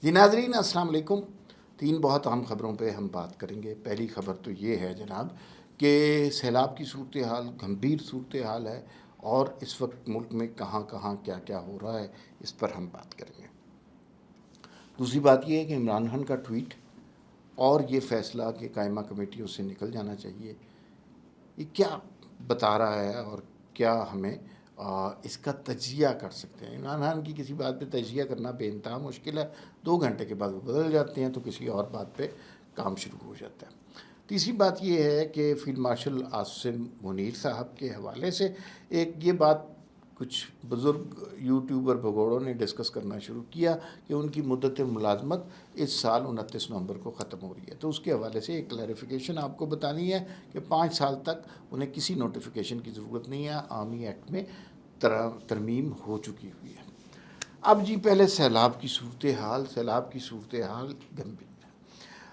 جی ناظرین السلام علیکم۔ تین بہت اہم خبروں پہ ہم بات کریں گے۔ پہلی خبر تو یہ ہے جناب کہ سیلاب کی صورتحال گمبھیر صورتحال ہے اور اس وقت ملک میں کہاں کہاں کیا کیا ہو رہا ہے اس پر ہم بات کریں گے۔ دوسری بات یہ ہے کہ عمران خان کا ٹویٹ اور یہ فیصلہ کہ قائمہ کمیٹیوں سے نکل جانا چاہیے، یہ کیا بتا رہا ہے اور کیا ہمیں اس کا تجزیہ کر سکتے ہیں۔ عمران خان کی کسی بات پہ تجزیہ کرنا بے انتہا مشکل ہے، 2 گھنٹے کے بعد وہ بدل جاتے ہیں تو کسی اور بات پہ کام شروع ہو جاتا ہے۔ تیسری بات یہ ہے کہ فیلڈ مارشل عاصم منیر صاحب کے حوالے سے ایک یہ بات کچھ بزرگ یوٹیوبر بگوڑوں نے ڈسکس کرنا شروع کیا کہ ان کی مدت ملازمت اس سال 29 نومبر کو ختم ہو رہی ہے، تو اس کے حوالے سے ایک کلیریفیکیشن آپ کو بتانی ہے کہ 5 سال تک انہیں کسی نوٹیفیکیشن کی ضرورت نہیں ہے، آرمی ایکٹ میں ترمیم ہو چکی ہوئی ہے۔ اب جی پہلے سیلاب کی صورتحال گمبھیر ہے۔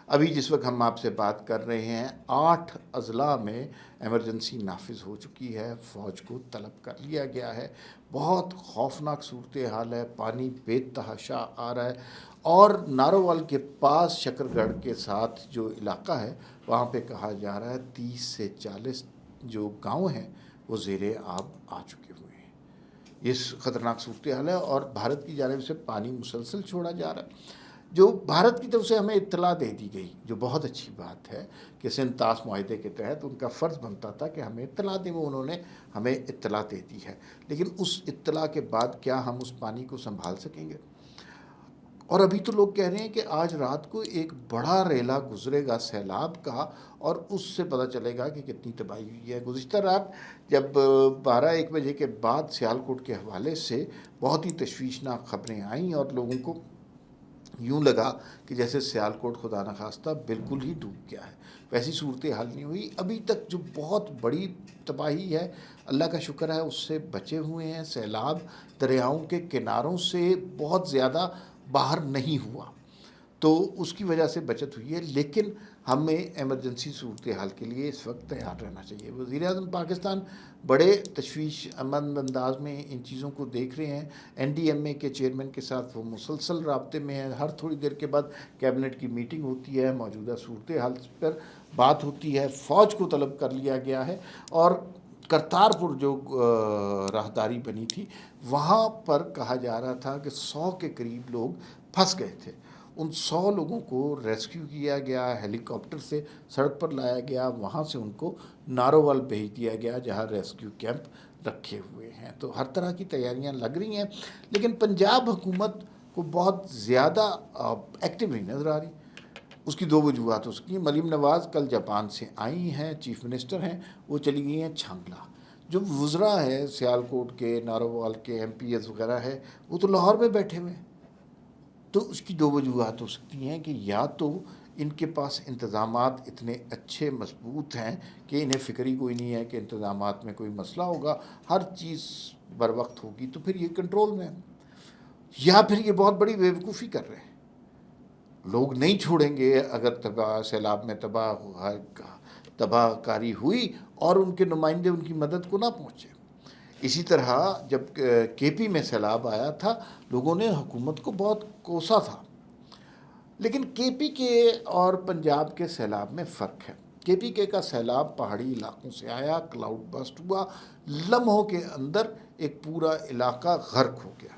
ابھی جس وقت ہم آپ سے بات کر رہے ہیں 8 اضلاع میں ایمرجنسی نافذ ہو چکی ہے، فوج کو طلب کر لیا گیا ہے۔ بہت خوفناک صورتحال ہے، پانی بے تحاشا آ رہا ہے اور نارووال کے پاس شکر گڑھ کے ساتھ جو علاقہ ہے وہاں پہ کہا جا رہا ہے 30 سے 40 جو گاؤں ہیں وہ زیر آب آ چکے ہوئے ہیں۔ یہ خطرناک صورتحال ہے اور بھارت کی جانب سے پانی مسلسل چھوڑا جا رہا ہے۔ جو بھارت کی طرف سے ہمیں اطلاع دے دی گئی، جو بہت اچھی بات ہے کہ سنتاس معاہدے کے تحت ان کا فرض بنتا تھا کہ ہمیں اطلاع دیں، وہ انہوں نے ہمیں اطلاع دے دی ہے، لیکن اس اطلاع کے بعد کیا ہم اس پانی کو سنبھال سکیں گے؟ اور ابھی تو لوگ کہہ رہے ہیں کہ آج رات کو ایک بڑا ریلا گزرے گا سیلاب کا اور اس سے پتہ چلے گا کہ کتنی تباہی ہوئی ہے۔ گزشتہ رات جب 12-1 بجے کے بعد سیالکوٹ کے حوالے سے بہت ہی تشویشناک خبریں آئیں اور لوگوں کو یوں لگا کہ جیسے سیالکوٹ خدا نخواستہ بالکل ہی ڈوب گیا ہے، ویسی صورتحال نہیں ہوئی۔ ابھی تک جو بہت بڑی تباہی ہے اللہ کا شکر ہے اس سے بچے ہوئے ہیں۔ سیلاب دریاؤں کے کناروں سے بہت زیادہ باہر نہیں ہوا تو اس کی وجہ سے بچت ہوئی ہے، لیکن ہمیں ایمرجنسی صورتحال کے لیے اس وقت تیار رہنا چاہیے۔ وزیر اعظم پاکستان بڑے تشویش مند انداز میں ان چیزوں کو دیکھ رہے ہیں۔ NDMA کے چیئرمین کے ساتھ وہ مسلسل رابطے میں ہیں، ہر تھوڑی دیر کے بعد کیبنٹ کی میٹنگ ہوتی ہے، موجودہ صورتحال پر بات ہوتی ہے۔ فوج کو طلب کر لیا گیا ہے اور کرتارپور جو راہداری بنی تھی وہاں پر کہا جا رہا تھا کہ 100 کے قریب لوگ پھنس گئے تھے، ان 100 لوگوں کو ریسکیو کیا گیا، ہیلی کاپٹر سے سڑک پر لایا گیا، وہاں سے ان کو نارووال بھیج دیا گیا جہاں ریسکیو کیمپ رکھے ہوئے ہیں۔ تو ہر طرح کی تیاریاں لگ رہی ہیں، لیکن پنجاب حکومت کو بہت زیادہ ایکٹیو نہیں نظر آ رہی۔ اس کی 2 وجوہات ہو سکتی ہیں۔ مریم نواز کل جاپان سے آئی ہیں، چیف منسٹر ہیں، وہ چلی گئی ہیں چھانگلہ۔ جو وزراء ہیں سیالکوٹ کے، نارووال کے، MPs وغیرہ ہے وہ تو لاہور میں بیٹھے ہوئے ہیں۔ تو اس کی 2 وجوہات ہو سکتی ہیں کہ یا تو ان کے پاس انتظامات اتنے اچھے مضبوط ہیں کہ انہیں فکر ہی کوئی نہیں ہے کہ انتظامات میں کوئی مسئلہ ہوگا، ہر چیز بر وقت ہوگی تو پھر یہ کنٹرول میں ہے، یا پھر یہ بہت بڑی بیوقوفی کر رہے ہیں۔ لوگ نہیں چھوڑیں گے اگر سیلاب میں تباہ کاری ہوئی اور ان کے نمائندے ان کی مدد کو نہ پہنچے۔ اسی طرح جب KP میں سیلاب آیا تھا لوگوں نے حکومت کو بہت کوسا تھا، لیکن KP کے اور پنجاب کے سیلاب میں فرق ہے۔ KP کا سیلاب پہاڑی علاقوں سے آیا، کلاؤڈ بسٹ ہوا، لمحوں کے اندر ایک پورا علاقہ غرق ہو گیا،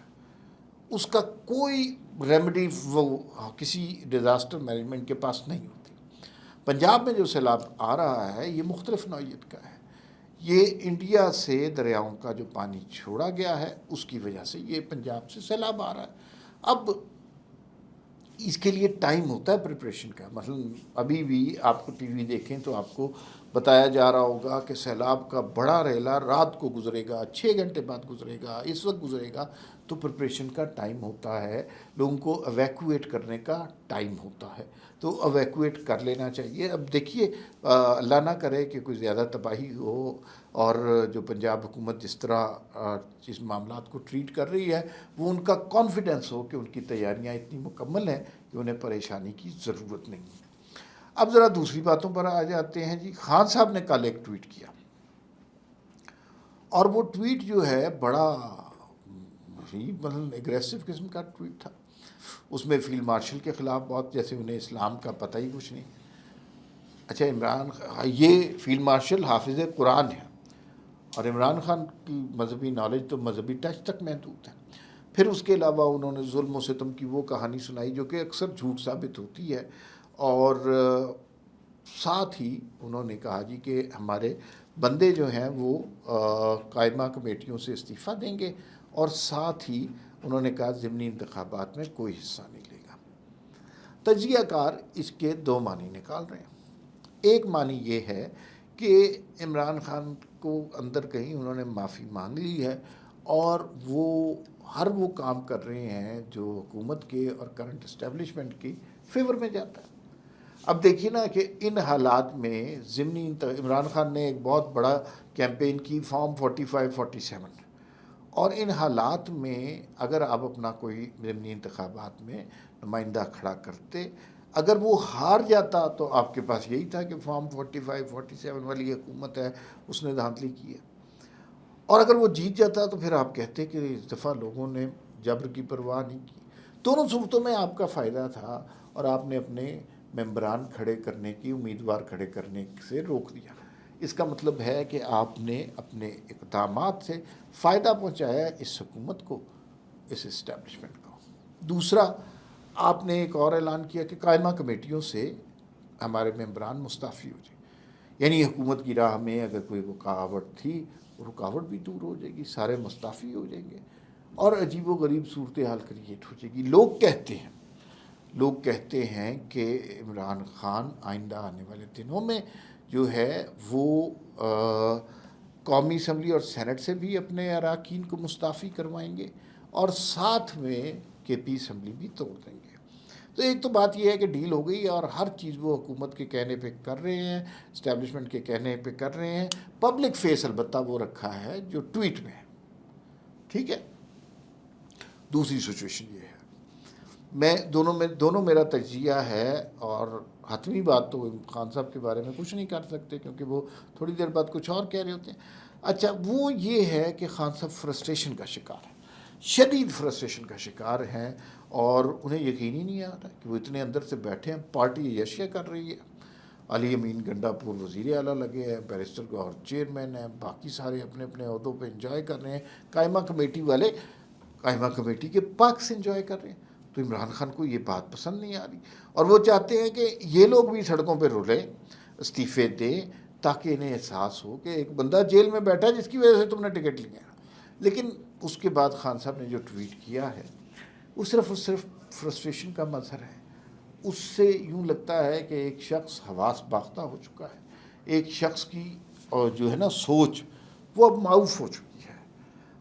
اس کا کوئی ریمیڈی وہ کسی ڈیزاسٹر مینجمنٹ کے پاس نہیں ہوتی۔ پنجاب میں جو سیلاب آ رہا ہے یہ مختلف نوعیت کا ہے، یہ انڈیا سے دریاؤں کا جو پانی چھوڑا گیا ہے اس کی وجہ سے یہ پنجاب سے سیلاب آ رہا ہے۔ اب اس کے لیے ٹائم ہوتا ہے پریپریشن کا، مثلا ابھی بھی آپ کو TV دیکھیں تو آپ کو بتایا جا رہا ہوگا کہ سیلاب کا بڑا ریلا رات کو گزرے گا، 6 گھنٹے بعد گزرے گا، اس وقت گزرے گا، تو پریپریشن کا ٹائم ہوتا ہے، لوگوں کو ایویکویٹ کرنے کا ٹائم ہوتا ہے، تو ایویکویٹ کر لینا چاہیے۔ اب دیکھیے اللہ نہ کرے کہ کوئی زیادہ تباہی ہو اور جو پنجاب حکومت جس طرح اس معاملات کو ٹریٹ کر رہی ہے وہ ان کا کانفیڈنس ہو کہ ان کی تیاریاں اتنی مکمل ہیں کہ انہیں پریشانی کی ضرورت نہیں ہے۔ اب ذرا دوسری باتوں پر آ جاتے ہیں۔ جی خان صاحب نے کل ایک ٹویٹ کیا اور وہ ٹویٹ جو ہے بڑا ہی اگریسو قسم کا ٹویٹ تھا۔ اس میں فیلڈ مارشل کے خلاف بہت، جیسے انہیں اسلام کا پتہ ہی کچھ نہیں. اچھا یہ فیلڈ مارشل حافظ قرآن ہے، اور عمران خان کی مذہبی نالج تو مذہبی ٹچ تک محدود ہے. پھر اس کے علاوہ انہوں نے ظلم و ستم کی وہ کہانی سنائی جو کہ اکثر جھوٹ ثابت ہوتی ہے، اور ساتھ ہی انہوں نے کہا جی کہ ہمارے بندے جو ہیں وہ قائمہ کمیٹیوں سے استعفیٰ دیں گے، اور ساتھ ہی انہوں نے کہا ضمنی انتخابات میں کوئی حصہ نہیں لے گا. تجزیہ کار اس کے دو معنی نکال رہے ہیں. ایک معنی یہ ہے کہ عمران خان کو اندر کہیں انہوں نے معافی مانگ لی ہے، اور وہ ہر وہ کام کر رہے ہیں جو حکومت کے اور کرنٹ اسٹیبلشمنٹ کی فیور میں جاتا ہے. اب دیکھیے نا کہ ان حالات میں عمران خان نے ایک بہت بڑا کیمپین کی فارم 45 47، اور ان حالات میں اگر آپ اپنا کوئی ضمنی انتخابات میں نمائندہ کھڑا کرتے، اگر وہ ہار جاتا تو آپ کے پاس یہی تھا کہ فارم 45 47 والی حکومت ہے، اس نے دھاندلی کی ہے. اور اگر وہ جیت جاتا تو پھر آپ کہتے کہ اس دفعہ لوگوں نے جبر کی پرواہ نہیں کی. دونوں صورتوں میں آپ کا فائدہ تھا، اور آپ نے اپنے ممبران کھڑے کرنے کی، امیدوار کھڑے کرنے سے روک دیا. اس کا مطلب ہے کہ آپ نے اپنے اقدامات سے فائدہ پہنچایا اس حکومت کو، اس اسٹیبلشمنٹ کو. دوسرا، آپ نے ایک اور اعلان کیا کہ قائمہ کمیٹیوں سے ہمارے ممبران مستعفی ہو جائیں. یعنی حکومت کی راہ میں اگر کوئی رکاوٹ تھی، رکاوٹ بھی دور ہو جائے گی، سارے مستعفی ہو جائیں گے، اور عجیب و غریب صورتحال کریٹ ہو جائے گی. لوگ کہتے ہیں کہ عمران خان آئندہ آنے والے دنوں میں جو ہے وہ قومی اسمبلی اور سینٹ سے بھی اپنے اراکین کو مستعفی کروائیں گے، اور ساتھ میں کے پی اسمبلی بھی توڑ دیں گے. تو ایک تو بات یہ ہے کہ ڈیل ہو گئی، اور ہر چیز وہ حکومت کے کہنے پہ کر رہے ہیں، اسٹیبلشمنٹ کے کہنے پہ کر رہے ہیں. پبلک فیس البتہ وہ رکھا ہے جو ٹویٹ میں ہے. ٹھیک ہے. دوسری سچویشن یہ ہے، دونوں میرا تجزیہ ہے، اور حتمی بات تو خان صاحب کے بارے میں کچھ نہیں کر سکتے کیونکہ وہ تھوڑی دیر بعد کچھ اور کہہ رہے ہوتے ہیں. اچھا، وہ یہ ہے کہ خان صاحب فرسٹریشن کا شکار ہے، شدید فرسٹریشن کا شکار ہیں، اور انہیں یقین ہی نہیں آ رہا کہ وہ اتنے اندر سے بیٹھے ہیں. پارٹی یشیا کر رہی ہے، علی امین گنڈا پور وزیر اعلیٰ لگے ہیں، بیرسٹر گور چیئرمین ہیں، باقی سارے اپنے اپنے عہدوں پہ انجوائے کر رہے ہیں. قائمہ کمیٹی والے قائمہ کمیٹی کے پاک سے انجوائے کر رہے ہیں. تو عمران خان کو یہ بات پسند نہیں آ رہی، اور وہ چاہتے ہیں کہ یہ لوگ بھی سڑکوں پہ رولیں، استعفے دیں، تاکہ انہیں احساس ہو کہ ایک بندہ جیل میں بیٹھا جس کی وجہ سے تم نے ٹکٹ لیا. لیکن اس کے بعد خان صاحب نے جو ٹویٹ کیا ہے وہ صرف فرسٹریشن کا مظہر ہے. اس سے یوں لگتا ہے کہ ایک شخص حواس باختہ ہو چکا ہے، ایک شخص کی اور جو ہے نا سوچ وہ اب معاف ہو چکی ہے.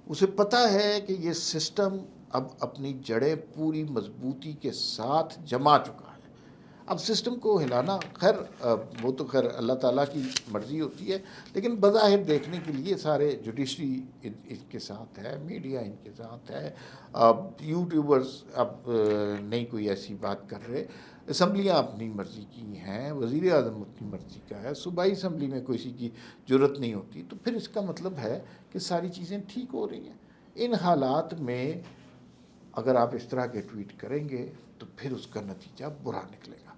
اسے پتہ ہے کہ یہ سسٹم اب اپنی جڑیں پوری مضبوطی کے ساتھ جما چکا ہے. اب سسٹم کو ہلانا، وہ تو خیر اللہ تعالیٰ کی مرضی ہوتی ہے، لیکن بظاہر دیکھنے کے لیے سارے جوڈیشری ان کے ساتھ ہے، میڈیا ان کے ساتھ ہے، یوٹیوبرز اب نہیں کوئی ایسی بات کر رہے، اسمبلیاں اپنی مرضی کی ہیں، وزیر اعظم اپنی مرضی کا ہے، صوبائی اسمبلی میں کسی کی جرت نہیں ہوتی. تو پھر اس کا مطلب ہے کہ ساری چیزیں ٹھیک ہو رہی ہیں. ان حالات میں اگر آپ اس طرح کے ٹویٹ کریں گے تو پھر اس کا نتیجہ برا نکلے گا،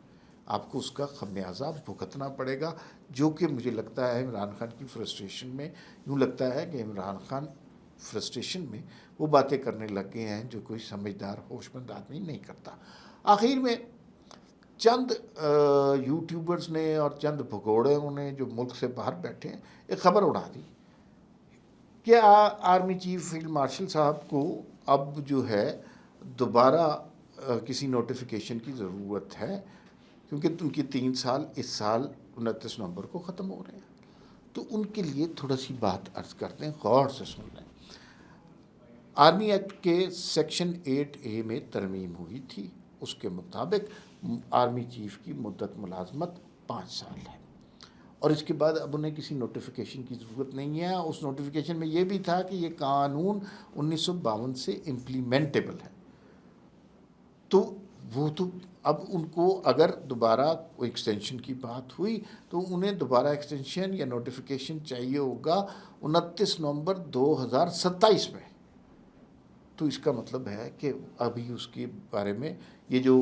آپ کو اس کا خمیازہ بھگتنا پڑے گا، جو کہ مجھے لگتا ہے عمران خان کی فرسٹریشن میں، یوں لگتا ہے کہ عمران خان فرسٹریشن میں وہ باتیں کرنے لگ گئے ہیں جو کوئی سمجھدار ہوش مند آدمی نہیں کرتا. آخر میں چند یوٹیوبرز نے اور چند بھگوڑوں نے جو ملک سے باہر بیٹھے ہیں ایک خبر اڑا دی کہ آرمی چیف فیلڈ مارشل صاحب کو اب جو ہے دوبارہ کسی نوٹیفیکیشن کی ضرورت ہے، کیونکہ ان کی 3 سال اس سال 29 نومبر کو ختم ہو رہے ہیں. تو ان کے لیے تھوڑا سی بات عرض کرتے ہیں، غور سے سن لیں. آرمی ایکٹ کے سیکشن 8A میں ترمیم ہوئی تھی. اس کے مطابق آرمی چیف کی مدت ملازمت 5 سال ہے، اور اس کے بعد اب انہیں کسی نوٹیفیکیشن کی ضرورت نہیں ہے. اس نوٹیفیکیشن میں یہ بھی تھا کہ یہ قانون 1952 سے امپلیمنٹیبل ہے. تو وہ تو اب ان کو اگر دوبارہ کوئی ایکسٹینشن کی بات ہوئی تو انہیں دوبارہ ایکسٹینشن یا نوٹیفیکیشن چاہیے ہوگا 29 نومبر 2027 میں. تو اس کا مطلب ہے کہ ابھی اس کے بارے میں یہ جو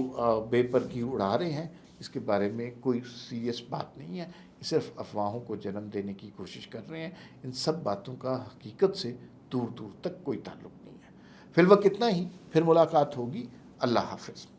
بے پرگی اڑا رہے ہیں اس کے بارے میں کوئی سیریس بات نہیں ہے، یہ صرف افواہوں کو جنم دینے کی کوشش کر رہے ہیں۔ ان سب باتوں کا حقیقت سے دور دور تک کوئی تعلق نہیں ہے۔ فی الوقت اتنا ہی، پھر ملاقات ہوگی۔ اللہ حافظ۔